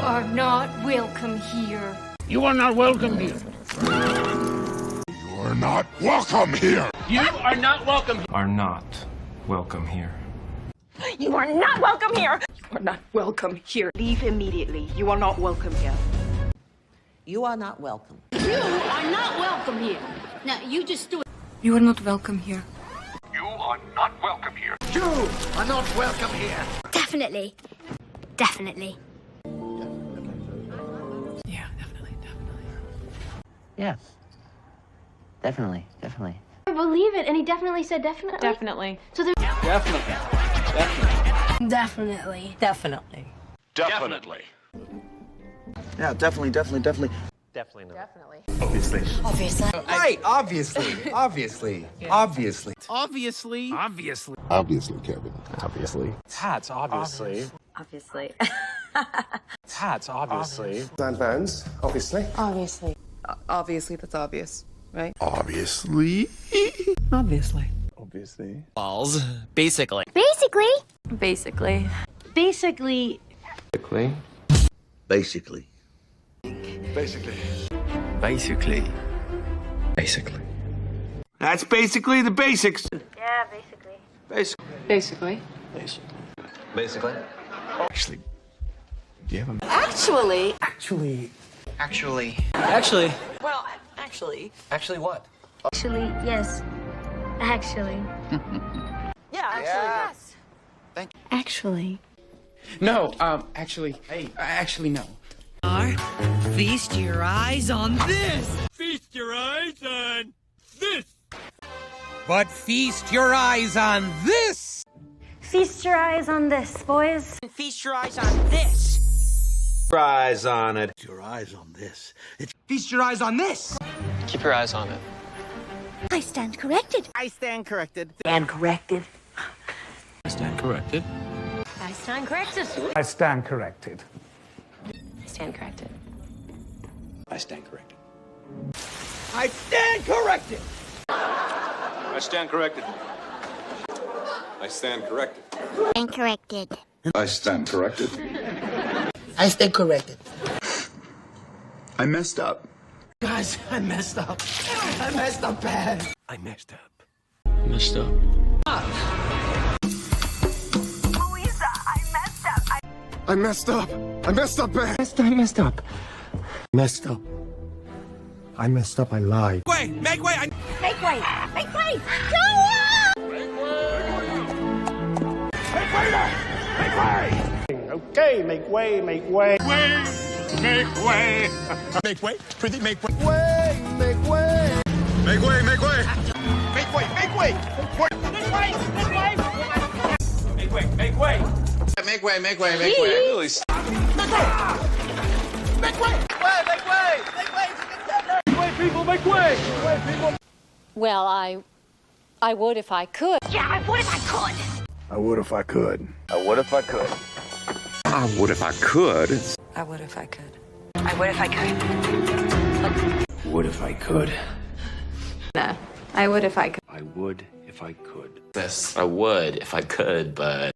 are not welcome here. You are not welcome here. You are not welcome here. You are not welcome. Are not welcome here. You are not welcome here. You are not welcome here. Leave immediately. You are not welcome here. You are not welcome. You are not welcome here. Now, you just do it. You are not welcome here. You are not welcome here. You are not welcome here. Definitely. Definitely. Yeah, definitely. Yeah. Definitely. I believe it, and he definitely said definitely. Definitely. So there's Definitely. definitely. Definitely. Definitely. Yeah, definitely. Definitely no. Obviously. Right, obviously. Obviously, Kevin. Obviously. That's obviously. Obviously. That's obviously. Fans, obviously. Obviously. Obviously, that's obvious, right? Obviously. Obviously. Obviously. Balls. Basically. Basically. Basically. Basically. Basically. Basically. That's basically the basics. Yeah, basically. Basically. Actually. Do you have a... Actually. Actually. Well, actually. Actually what? Actually, yes. Actually. Yeah, actually. Yes. Actually. No, actually, no. Feast your eyes on this. Feast your eyes on this. But feast your eyes on this. Feast your eyes on this, boys. Feast your eyes on this. Eyes on it. Your eyes on this. Feast your eyes on this. Keep your eyes on it. I stand corrected. I stand corrected. And corrected. Stand corrected. I stand corrected. I stand corrected. Stand corrected. I stand corrected. I stand corrected. I stand corrected. I stand corrected. And corrected. I stand corrected. I stand corrected. I messed up. Guys, I messed up. I messed up bad. I messed up. Messed up. Louisa, I messed up. I messed up. I messed up bad. I messed up. I messed up. I lied. Make way. Make way. Make way. Okay, make way. Make way. Make way. Make way. Pretty make way. Make way. Make way. Make way. Make way. Make way. Make way. Make way. Make way. Make way. Make way. Really? Make way. Make way. Make way. Make way, people. Make way. Make way, people. Well, I would if I could. Yeah, I would if I could. I would if I could. What if I could? I would if I could. I would if I could. What if I could? No, I would if I could. I would if I could. This. I would if I could, but...